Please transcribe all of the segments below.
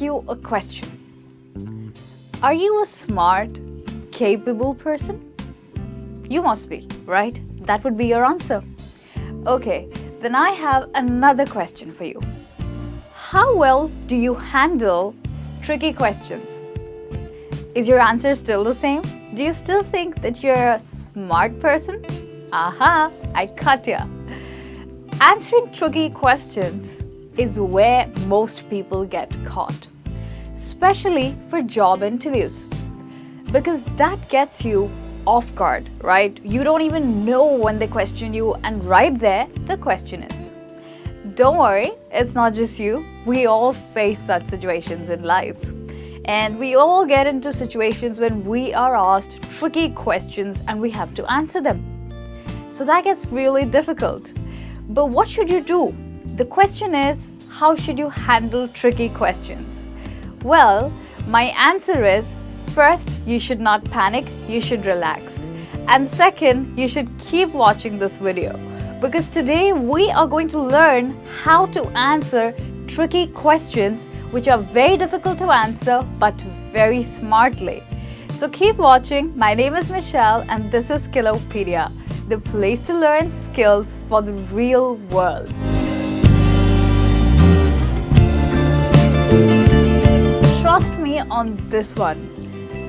ask you a question. Are you a smart, capable person? You must be, right? That would be your answer. Okay, then I have another question for you. How well do you handle tricky questions? Is your answer still the same? Do you still think that you're a smart person? Aha, I caught ya. Answering tricky questions is where most people get caught, especially for job interviews, because that gets you off guard, right? You don't even know when they question you, and right there, the question is. Don't worry, it's not just you. We all face such situations in life. And we all get into situations when we are asked tricky questions and we have to answer them. So that gets really difficult. But what should you do? The question is, how should you handle tricky questions? Well, my answer is, first, you should not panic, you should relax. And second, you should keep watching this video, because today we are going to learn how to answer tricky questions which are very difficult to answer but very smartly. So keep watching. My name is Michelle and this is Skillopedia, the place to learn skills for the real world. Trust me on this one.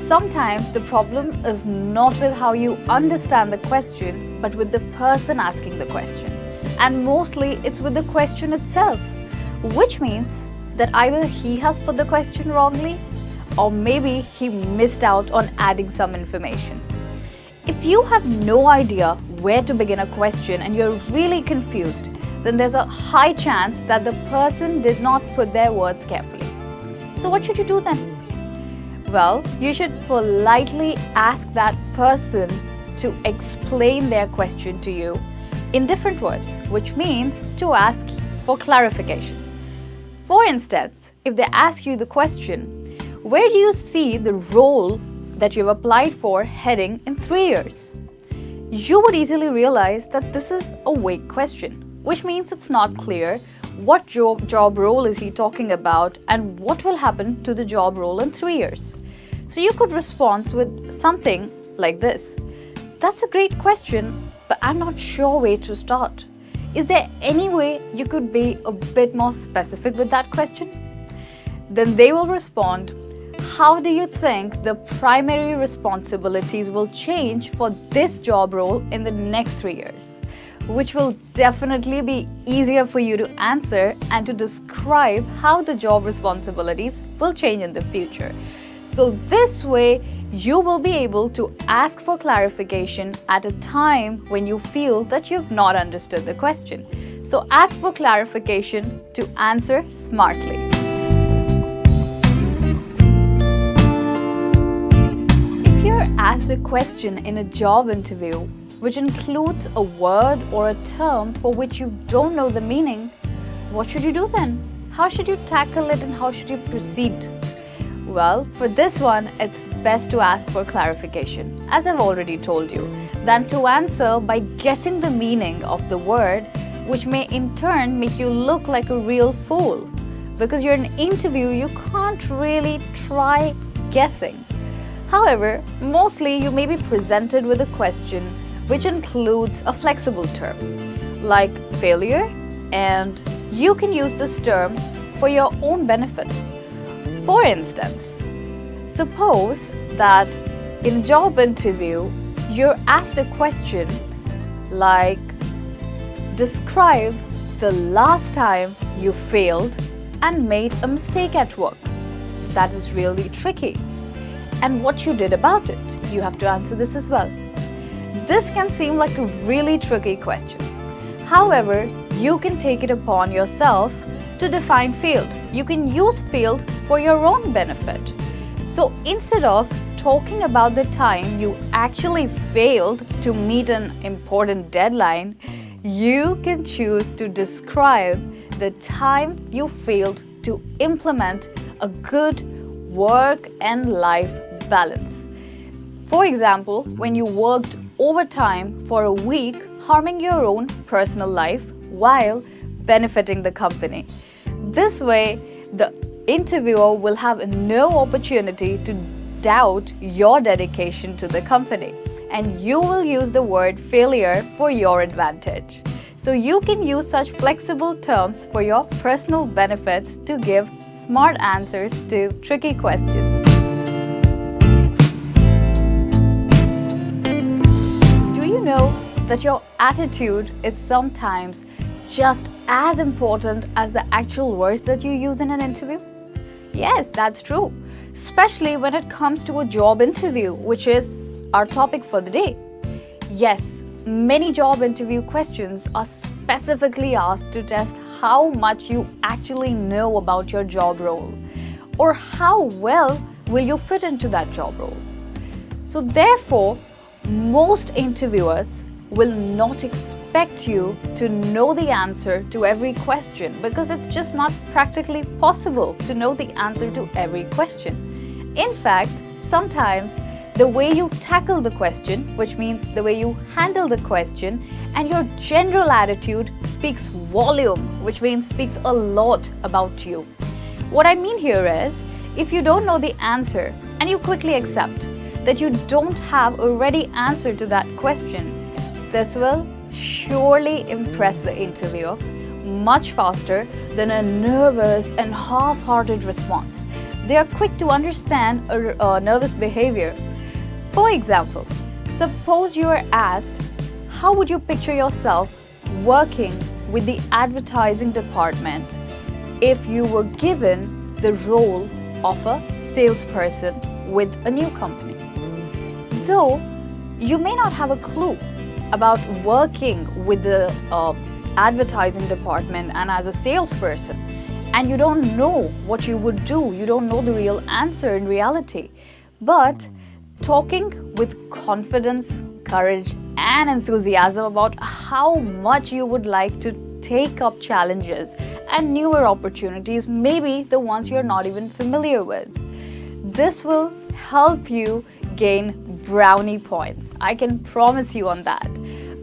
Sometimes the problem is not with how you understand the question, but with the person asking the question. And mostly it's with the question itself, which means that either he has put the question wrongly or maybe he missed out on adding some information. If you have no idea where to begin a question and you're really confused, then there's a high chance that the person did not put their words carefully. So what should you do then? Well, you should politely ask that person to explain their question to you in different words, which means to ask for clarification. For instance, if they ask you the question, where do you see the role that you've applied for heading in 3 years? You would easily realize that this is a vague question, which means it's not clear what job role is he talking about and what will happen to the job role in 3 years. So you could respond with something like this. That's a great question, but I'm not sure where to start. Is there any way you could be a bit more specific with that question? Then they will respond, how do you think the primary responsibilities will change for this job role in the next 3 years? Which will definitely be easier for you to answer and to describe how the job responsibilities will change in the future. So this way, you will be able to ask for clarification at a time when you feel that you've not understood the question. So ask for clarification to answer smartly. If you're asked a question in a job interview which includes a word or a term for which you don't know the meaning, what should you do then? How should you tackle it and how should you proceed? Well, for this one, it's best to ask for clarification, as I've already told you, than to answer by guessing the meaning of the word, which may in turn make you look like a real fool. Because you're in an interview, you can't really try guessing. However, mostly you may be presented with a question which includes a flexible term, like failure, and you can use this term for your own benefit. For instance, suppose that in a job interview, you're asked a question like, describe the last time you failed and made a mistake at work. So that is really tricky. And what you did about it, you have to answer this as well. This can seem like a really tricky question. However, you can take it upon yourself to define failed. You can use failed for your own benefit. So instead of talking about the time you actually failed to meet an important deadline, you can choose to describe the time you failed to implement a good work and life balance. For example, when you worked overtime for a week, harming your own personal life while benefiting the company. This way, the interviewer will have no opportunity to doubt your dedication to the company, and you will use the word failure for your advantage. So you can use such flexible terms for your personal benefits to give smart answers to tricky questions. Do you know that your attitude is sometimes just as important as the actual words that you use in an interview? Yes, that's true, especially when it comes to a job interview, which is our topic for the day. Yes, many job interview questions are specifically asked to test how much you actually know about your job role, or how well will you fit into that job role. So therefore, most interviewers will not expect you to know the answer to every question, because it's just not practically possible to know the answer to every question. In fact, sometimes the way you tackle the question, which means the way you handle the question, and your general attitude speaks volume, which means speaks a lot about you. What I mean here is, if you don't know the answer and you quickly accept that you don't have a ready answer to that question, this will surely impress the interviewer much faster than a nervous and half-hearted response. They are quick to understand a nervous behavior. For example, suppose you are asked, how would you picture yourself working with the advertising department if you were given the role of a salesperson with a new company? Though you may not have a clue about working with the advertising department and as a salesperson, and you don't know what you would do, you don't know the real answer in reality, but talking with confidence, courage, and enthusiasm about how much you would like to take up challenges and newer opportunities, maybe the ones you're not even familiar with. This will help you gain brownie points. I can promise you on that.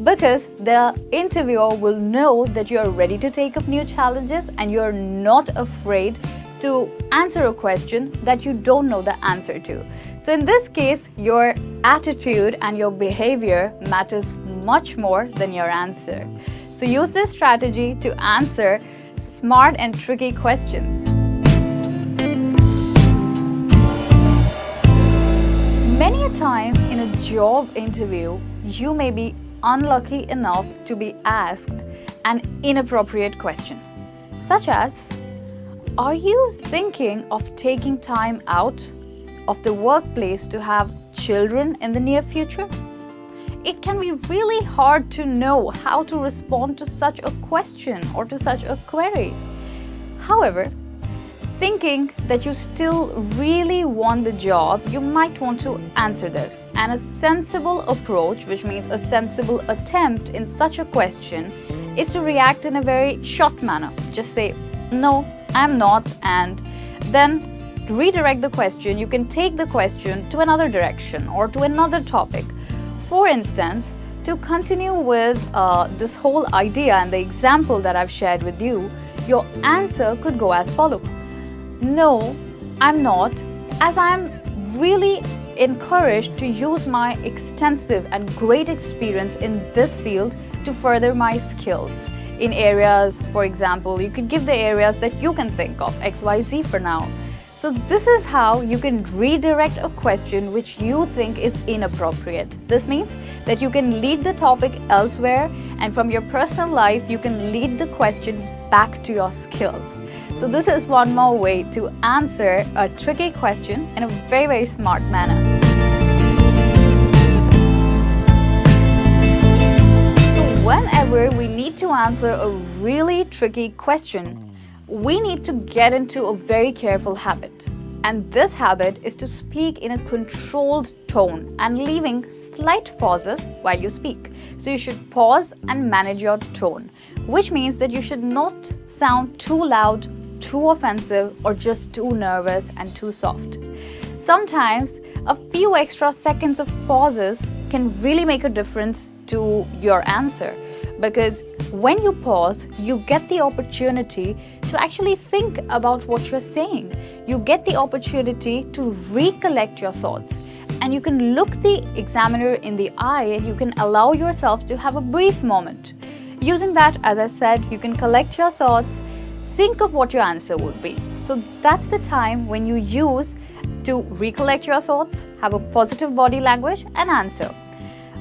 Because the interviewer will know that you are ready to take up new challenges and you are not afraid to answer a question that you don't know the answer to. So in this case, your attitude and your behavior matters much more than your answer. So use this strategy to answer smart and tricky questions. Many a times in a job interview, you may be unlucky enough to be asked an inappropriate question, such as, are you thinking of taking time out of the workplace to have children in the near future? It can be really hard to know how to respond to such a question or to such a query. However, thinking that you still really want the job, you might want to answer this. And a sensible approach, which means a sensible attempt in such a question, is to react in a very short manner. Just say, no, I'm not, and then redirect the question. You can take the question to another direction or to another topic. For instance, to continue with this whole idea and the example that I've shared with you, your answer could go as follows. No, I'm not, as I'm really encouraged to use my extensive and great experience in this field to further my skills. In areas, for example, you could give the areas that you can think of, XYZ for now. So this is how you can redirect a question which you think is inappropriate. This means that you can lead the topic elsewhere, and from your personal life, you can lead the question back to your skills. So this is one more way to answer a tricky question in a very, very smart manner. So whenever we need to answer a really tricky question, we need to get into a very careful habit. And this habit is to speak in a controlled tone and leaving slight pauses while you speak. So you should pause and manage your tone, which means that you should not sound too loud, too offensive, or just too nervous and too soft. Sometimes a few extra seconds of pauses can really make a difference to your answer, because when you pause, you get the opportunity to actually think about what you're saying. You get the opportunity to recollect your thoughts, and you can look the examiner in the eye and you can allow yourself to have a brief moment. Using that, as I said, you can collect your thoughts, think of what your answer would be. So that's the time when you use to recollect your thoughts, have a positive body language and answer.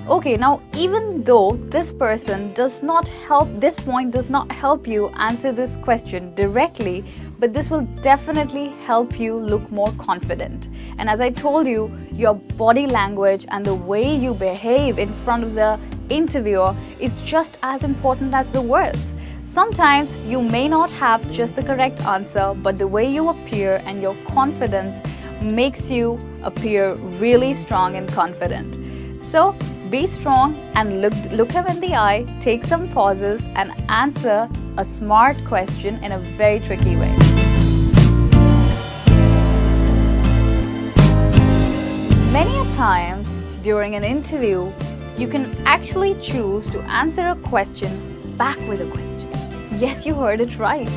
Okay, now even though this point does not help you answer this question directly, but this will definitely help you look more confident. And as I told you, your body language and the way you behave in front of the interviewer is just as important as the words. Sometimes you may not have just the correct answer, but the way you appear and your confidence makes you appear really strong and confident. So be strong and look him in the eye, take some pauses and answer a smart question in a very tricky way. Many a times during an interview, you can actually choose to answer a question back with a question. Yes, you heard it right.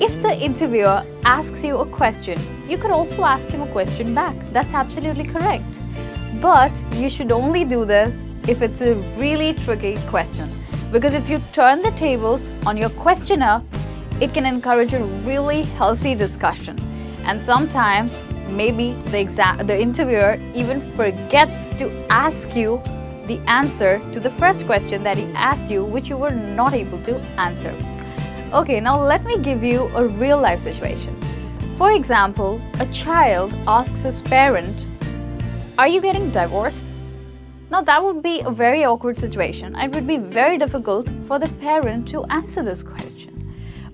If the interviewer asks you a question, you could also ask him a question back. That's absolutely correct. But you should only do this if it's a really tricky question. Because if you turn the tables on your questioner, it can encourage a really healthy discussion. And sometimes, maybe the interviewer even forgets to ask you the answer to the first question that he asked you, which you were not able to answer. Okay, now let me give you a real life situation. For example, a child asks his parent, "Are you getting divorced?" Now that would be a very awkward situation. It would be very difficult for the parent to answer this question.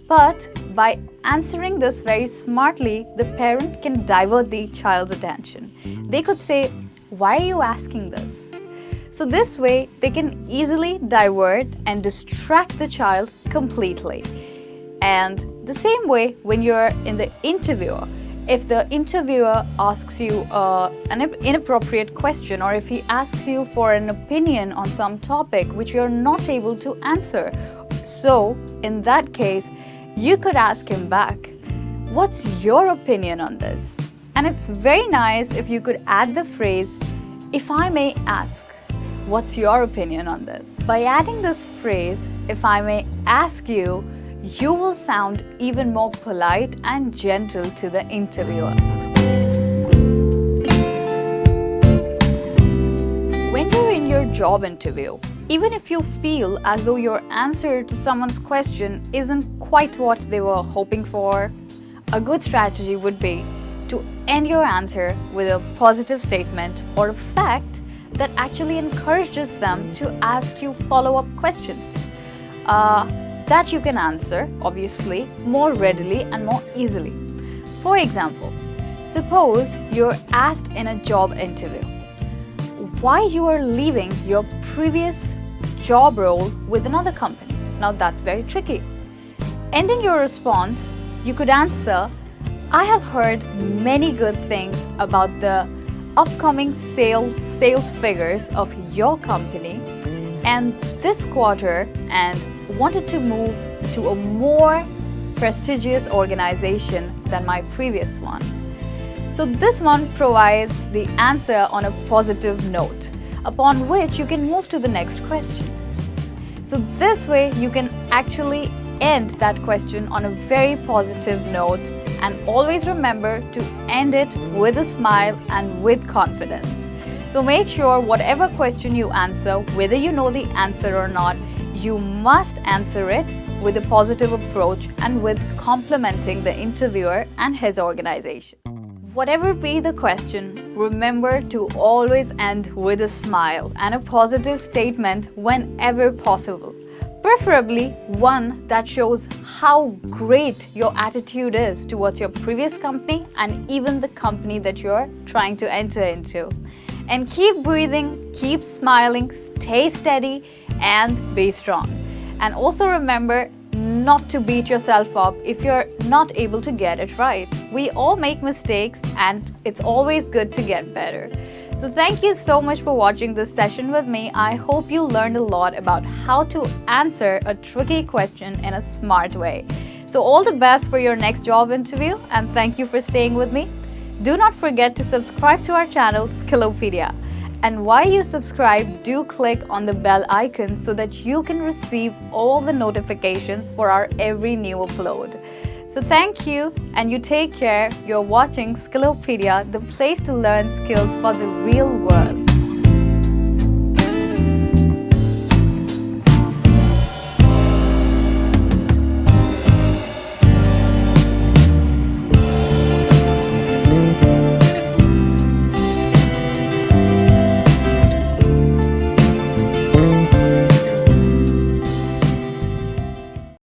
But by answering this very smartly, the parent can divert the child's attention. They could say, "Why are you asking this?" So this way, they can easily divert and distract the child completely. And the same way, when you're in the interviewer, if the interviewer asks you an inappropriate question, or if he asks you for an opinion on some topic which you're not able to answer, so in that case, you could ask him back, "What's your opinion on this?" And it's very nice if you could add the phrase, "If I may ask, what's your opinion on this?" By adding this phrase, "If I may ask you," you will sound even more polite and gentle to the interviewer. When you're in your job interview, even if you feel as though your answer to someone's question isn't quite what they were hoping for, a good strategy would be to end your answer with a positive statement or a fact that actually encourages them to ask you follow-up questions. That you can answer, obviously, more readily and more easily. For example, suppose you're asked in a job interview why you are leaving your previous job role with another company. Now that's very tricky. Ending your response, you could answer, "I have heard many good things about the upcoming sales figures of your company and this quarter, and wanted to move to a more prestigious organization than my previous one." So this one provides the answer on a positive note, upon which you can move to the next question. So this way you can actually end that question on a very positive note, and always remember to end it with a smile and with confidence. So make sure whatever question you answer, whether you know the answer or not, you must answer it with a positive approach and with complimenting the interviewer and his organization. Whatever be the question, remember to always end with a smile and a positive statement whenever possible. Preferably one that shows how great your attitude is towards your previous company and even the company that you're trying to enter into. And keep breathing, keep smiling, stay steady, and be strong. And also remember not to beat yourself up if you're not able to get it right. We all make mistakes and it's always good to get better. So thank you so much for watching this session with me. I hope you learned a lot about how to answer a tricky question in a smart way. So all the best for your next job interview, and thank you for staying with me. Do not forget to subscribe to our channel Skillopedia. And while you subscribe, do click on the bell icon so that you can receive all the notifications for our every new upload. So thank you, and you take care. You're watching Skillopedia, the place to learn skills for the real world.